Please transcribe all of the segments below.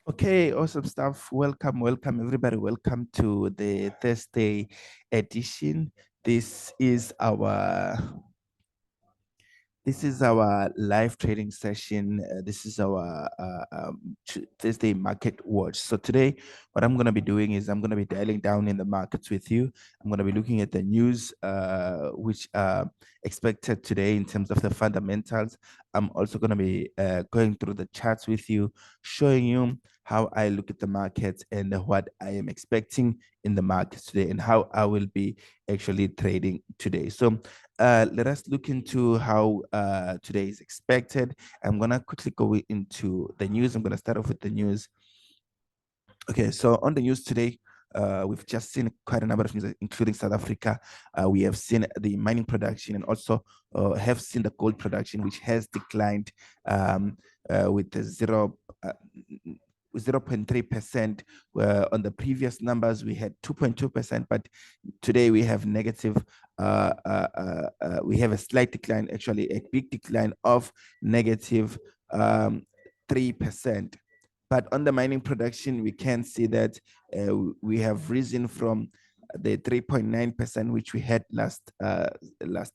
Okay, awesome stuff. Welcome, everybody. Welcome to the Thursday edition. This is our this is our live trading session. This is our Thursday market watch. So today, what I'm going to be doing is I'm going to be dialing down in the markets with you. I'm going to be looking at the news, which are expected today in terms of the fundamentals. I'm also going to be going through the charts with you, showing you how I look at the markets and what I am expecting in the markets today and how I will be actually trading today. So let us look into how today is expected. I'm going to quickly go into the news. I'm going to start off with the news. Okay, so on the news today, we've just seen quite a number of news, including South Africa. We have seen the mining production and also have seen the gold production, which has declined with the 0.3%. On the previous numbers, we had 2.2%, but today we have negative. We have a slight decline, actually a big decline of negative 3%. But on the mining production, we can see that we have risen from the 3.9%, which we had last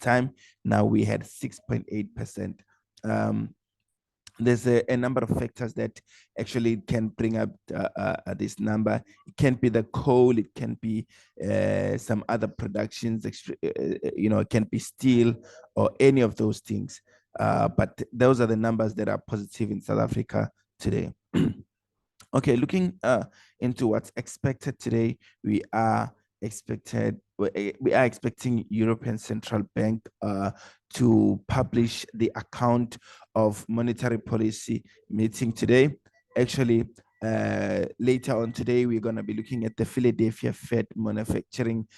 time. Now we had 6.8%. There's a number of factors that actually can bring up this number. It can be the coal, it can be some other productions, it can be steel or any of those things. But those are the numbers that are positive in South Africa today. Okay, looking into what's expected today, we are expecting European Central Bank to publish the account of monetary policy meeting today. Actually, later on today, we're going to be looking at the Philadelphia Fed Manufacturing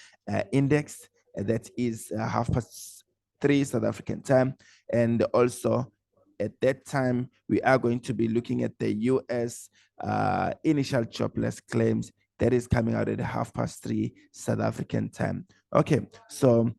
Index. That is 3:30 South African time, and also at that time, we are going to be looking at the US initial jobless claims that is coming out at 3:30 South African time. Okay, so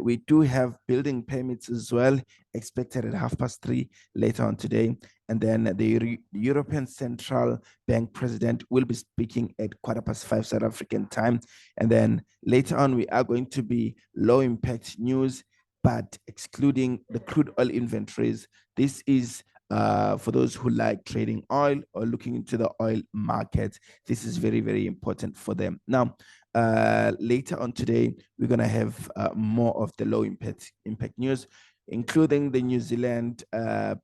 we do have building permits as well, expected at 3:30 later on today. And then the European Central Bank president will be speaking at 5:15 South African time. And then later on, we are going to be low impact news, but excluding the crude oil inventories. This is for those who like trading oil or looking into the oil market. This is very, very important for them. Now, later on today, we're going to have more of the low impact news, including the New Zealand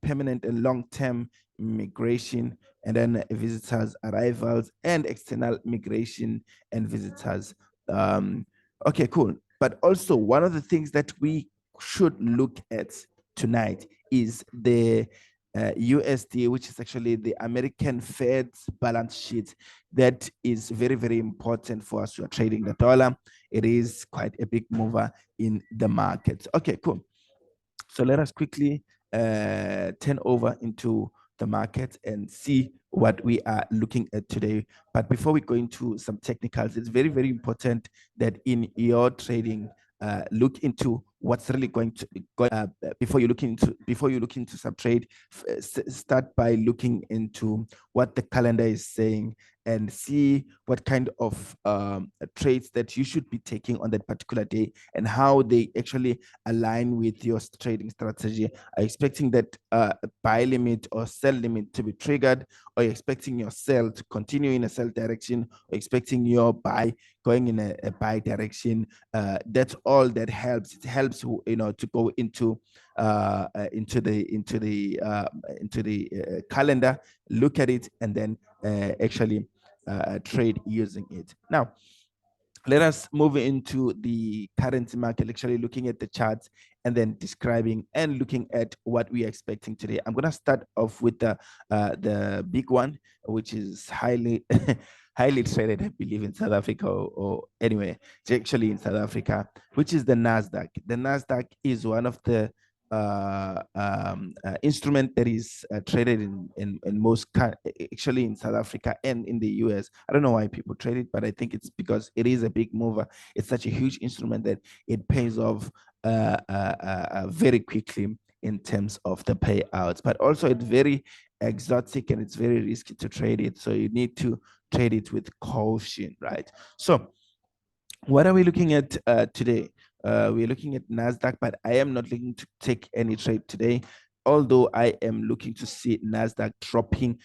permanent and long-term migration, and then visitors' arrivals and external migration and visitors. Okay, cool. But also, one of the things that we should look at tonight is the USD, which is actually the American Fed's balance sheet. That is very, very important for us who are trading the dollar. It is quite a big mover in the market. Okay, cool. So let us quickly turn over into the market and see what we are looking at today. But before we go into some technicals, it's very, very important that in your trading, look into what's really going to go before you look into some trade. Start by looking into what the calendar is saying and see what kind of trades that you should be taking on that particular day and how they actually align with your trading strategy. Are you expecting that buy limit or sell limit to be triggered? Are you expecting your sell to continue in a sell direction? Or expecting your buy going in a buy direction? That's all that helps. It helps to go into the calendar, look at it, and then actually trade using it. Now, let us move into the currency market, actually looking at the charts and then describing and looking at what we are expecting today. I'm going to start off with the big one, which is highly highly traded, I believe, in South Africa, or anyway, it's actually in South Africa, which is the Nasdaq. The Nasdaq is one of the instrument that is traded in most actually in South Africa and in the US. I don't know why people trade it, but I think it's because it is a big mover. It's such a huge instrument that it pays off very quickly in terms of the payouts, but also it's very exotic and it's very risky to trade it. So you need to trade it with caution, right? So what are we looking at today? We're looking at NASDAQ, but I am not looking to take any trade today. Although I am looking to see NASDAQ dropping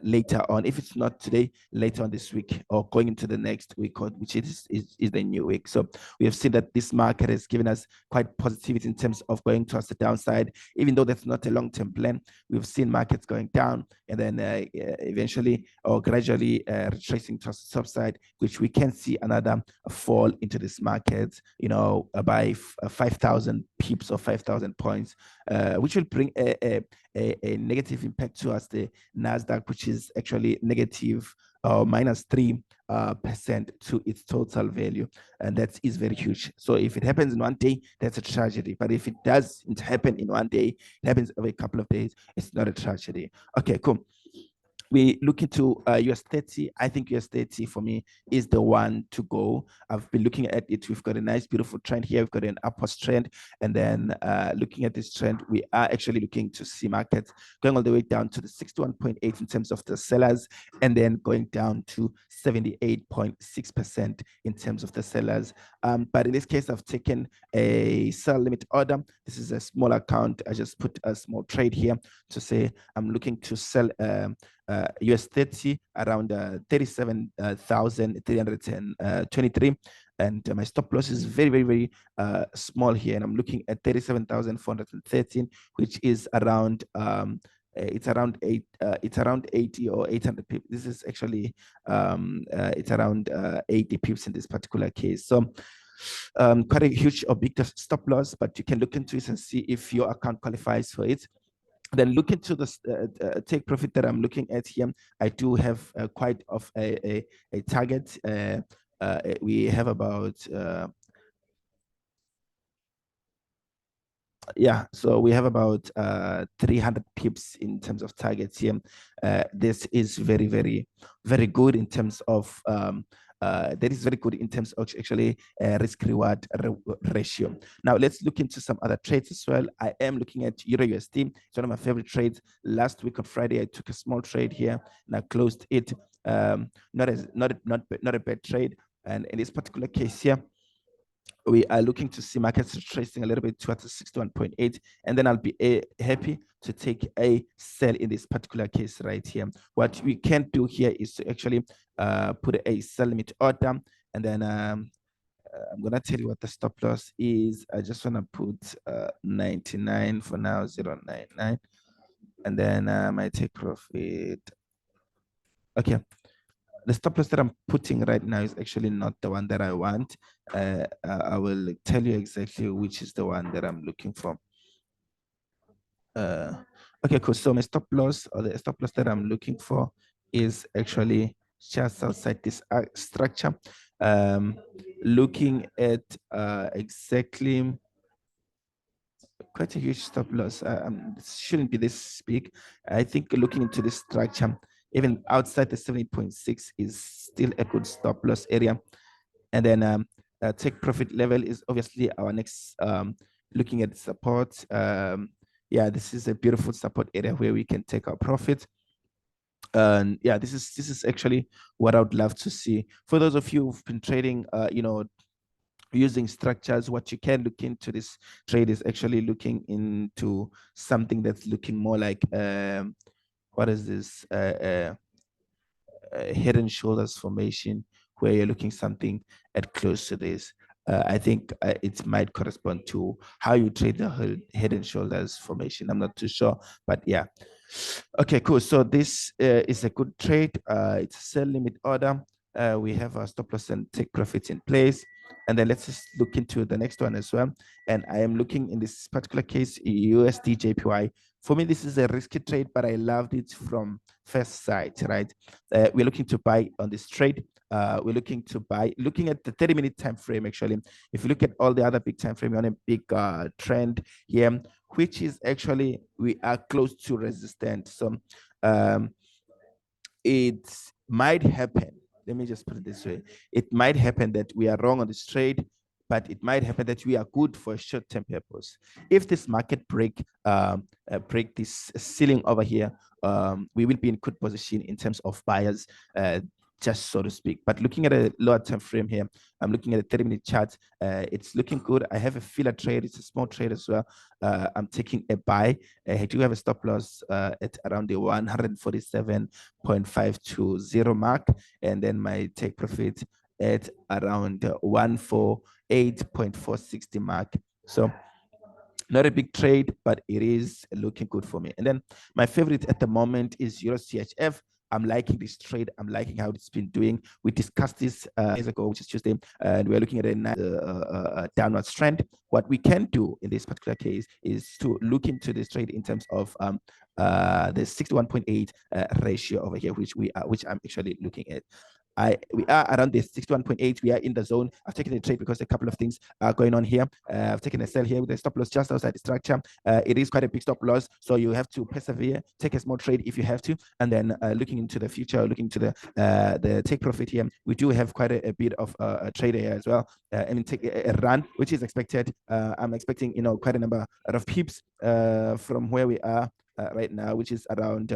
later on. If it's not today, later on this week or going into the next week, which is the new week. So we have seen that this market has given us quite positivity in terms of going towards the downside, even though that's not a long-term plan. We've seen markets going down and then eventually or gradually retracing towards the subside, which we can see another fall into this market, by 5,000 pips or 5,000 points, which will bring a negative impact to us, the NASDAQ, which is actually negative -3% to its total value. And that is very huge. So if it happens in one day, that's a tragedy. But if it doesn't happen in one day, it happens over a couple of days, it's not a tragedy. Okay, cool. We look into US 30. I think US 30 for me is the one to go. I've been looking at it. We've got a nice, beautiful trend here. We've got an upward trend. And then looking at this trend, we are actually looking to see markets going all the way down to the 61.8 in terms of the sellers, and then going down to 78.6% in terms of the sellers. But in this case, I've taken a sell limit order. This is a small account. I just put a small trade here to say I'm looking to sell US 30 around 37,323, and my stop loss is very, very, very small here, and I'm looking at 37,413, which is around it's around 80 or 800 pips. This is actually it's around 80 pips in this particular case. So quite a huge or big stop loss, but you can look into it and see if your account qualifies for it. Then look into the take profit that I'm looking at here. I do have quite of a target. We have about so we have about 300 pips in terms of targets here. This is very, very, very good in terms of that is very good in terms of actually risk reward ratio. Now let's look into some other trades as well. I am looking at Euro USD. It's one of my favorite trades. Last week on Friday, I took a small trade here and I closed it. Not a bad trade. And in this particular case here, we are looking to see markets retracing a little bit towards the 61.8, and then I'll be happy to take a sell in this particular case right here. What we can do here is to actually put a sell limit order, and then I'm gonna tell you what the stop loss is. I just want to put 99 for now, 0.99, and then my take profit. Okay. The stop loss that I'm putting right now is actually not the one that I want. I will tell you exactly which is the one that I'm looking for. Okay, cool. So my stop loss, or the stop loss that I'm looking for, is actually just outside this structure. Looking at exactly quite a huge stop loss. It shouldn't be this big. I think looking into this structure, even outside the 70.6 is still a good stop loss area. And then take profit level is obviously our next looking at support. This is a beautiful support area where we can take our profit. And this is actually what I would love to see. For those of you who've been trading, using structures, what you can look into this trade is actually looking into something that's looking more like what is this head and shoulders formation, where you're looking something at close to this. I think it might correspond to how you trade the head and shoulders formation. I'm not too sure, but yeah. Okay, cool. So this is a good trade. It's a sell limit order. We have our stop loss and take profits in place. And then let's just look into the next one as well. And I am looking in this particular case, USD JPY. For me, this is a risky trade, but I loved it from first sight, right? We're looking to buy on this trade. We're looking to buy, looking at the 30-minute time frame, actually. If you look at all the other big time frame, you're on a big trend here, which is actually, we are close to resistance. So it might happen. Let me just put it this way. It might happen that we are wrong on this trade. but it might happen that we are good for a short-term purpose. If this market break this ceiling over here, we will be in good position in terms of buyers, just so to speak. But looking at a lower time frame here, I'm looking at a 30-minute chart. It's looking good. I have a filler trade. It's a small trade as well. I'm taking a buy. I do have a stop loss at around the 147.520 mark, and then my take profit at around 148.460 mark. So not a big trade, but it is looking good for me. And then my favorite at the moment is Euro CHF. I'm liking this trade. I'm liking how it's been doing. We discussed this days ago, which is Tuesday, and we're looking at a downward trend. What we can do in this particular case is to look into this trade in terms of the 61.8 ratio over here, which I'm actually looking at. We are around this 61.8. We are in the zone. I've taken a trade because a couple of things are going on here. I've taken a sell here with a stop loss just outside the structure. It is quite a big stop loss, so you have to persevere. Take a small trade if you have to, and then looking into the future, looking to the take profit here. We do have quite a bit of a trade here as well. I mean, take a run, which is expected. I'm expecting quite a number of pips from where we are right now, which is around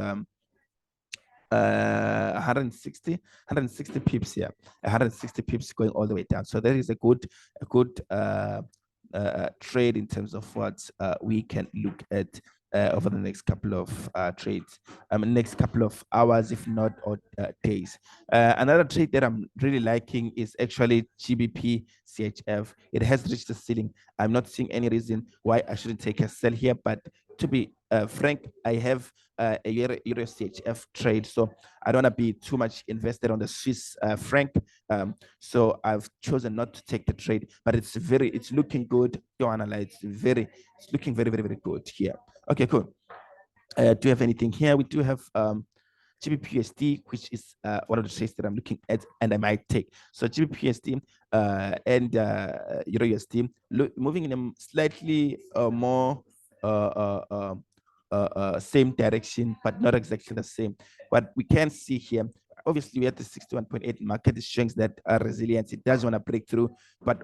160 pips here, 160 pips going all the way down. So there is a good trade in terms of what we can look at over the next couple of trades, next couple of hours, if not or days. Another trade that I'm really liking is actually GBP CHF. It has reached the ceiling. I'm not seeing any reason why I shouldn't take a sell here, but to be frank, I have a Euro CHF trade, so I don't want to be too much invested on the Swiss franc. So I've chosen not to take the trade, but it's looking good. It's looking very, very, very good here. Okay, cool. Do you have anything here? We do have GBPUSD, which is one of the trades that I'm looking at and I might take. So GBPUSD and Euro USD moving in a slightly more same direction, but not exactly the same. What we can see here, obviously we have the 61.8 market is showing that resilience. It does want to break through, but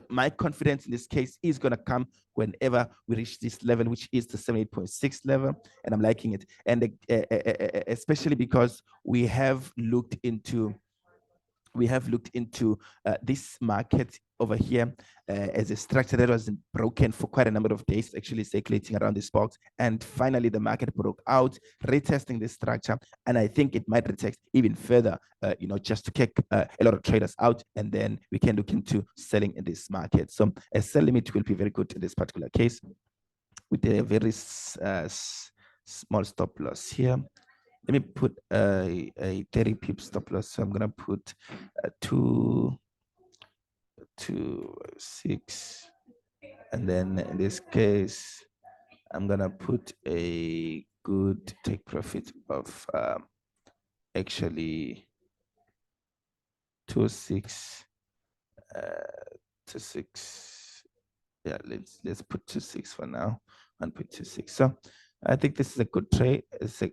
my confidence in this case is going to come whenever we reach this level, which is the 78.6 level, and I'm liking it. And especially because we have looked into this market over here as a structure that wasn't broken for quite a number of days, actually circulating around this box. And finally, the market broke out, retesting this structure. And I think it might retest even further, just to kick a lot of traders out. And then we can look into selling in this market. So a sell limit will be very good in this particular case with a very small stop loss here. Let me put a 30 pip stop loss. So I'm going to put 2, 6. And then in this case, I'm going to put a good take profit of actually 2, 6. 2, 6. Yeah, let's put 2, 6 for now. 1.26. So I think this is a good trade. It's a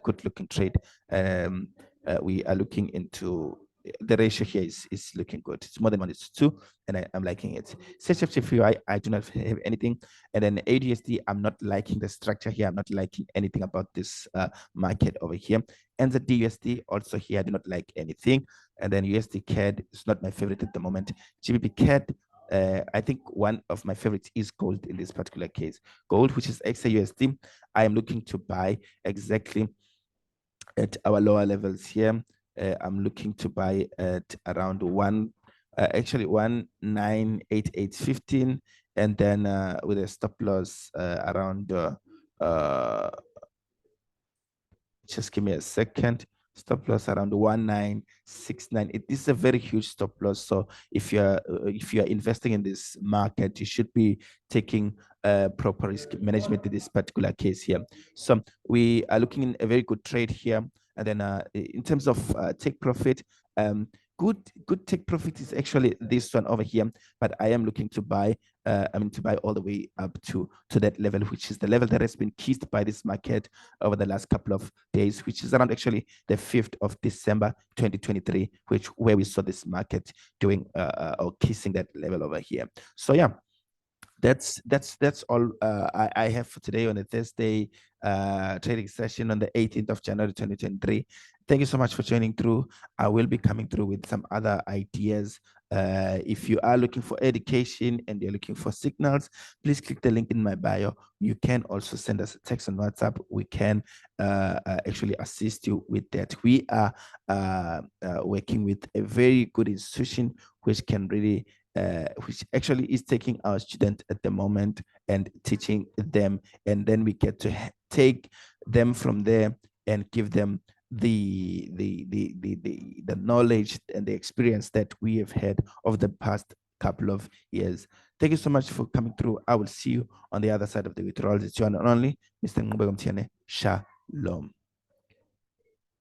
good looking trade. We are looking into the ratio here is looking good. It's more than 1 to 2, and I'm liking it. CHF I do not have anything. And then ADSD, I'm not liking the structure here. I'm not liking anything about this market over here. And the DUSD also here, I do not like anything. And then USD CAD is not my favorite at the moment. GBP CAD, I think one of my favorites is gold in this particular case. Gold, which is XAUSD, I am looking to buy exactly at our lower levels here. I'm looking to buy at around 1,988.15, and then with a stop loss around just give me a second. Stop loss around 1,969. This is a very huge stop loss. So if you're investing in this market, you should be taking proper risk management in this particular case here. So we are looking in a very good trade here. And then in terms of take profit, good take profit is actually this one over here, but I am looking to buy to buy all the way up to that level, which is the level that has been kissed by this market over the last couple of days, which is around actually the 5th of December 2023, where we saw this market doing or kissing that level over here. So yeah, that's all I have for today on a Thursday trading session on the 18th of January 2023. Thank you so much for joining through. I will be coming through with some other ideas. If you are looking for education and you're looking for signals, please click the link in my bio. You can also send us a text on WhatsApp. We can actually assist you with that. We are working with a very good institution which can really which actually is taking our students at the moment and teaching them, and then we get to take them from there and give them the knowledge and the experience that we have had over the past couple of years. Thank you so much for coming through. I will see you on the other side of the withdrawals. It's your one and only Mr. Ngubeko Mtiane. Shalom.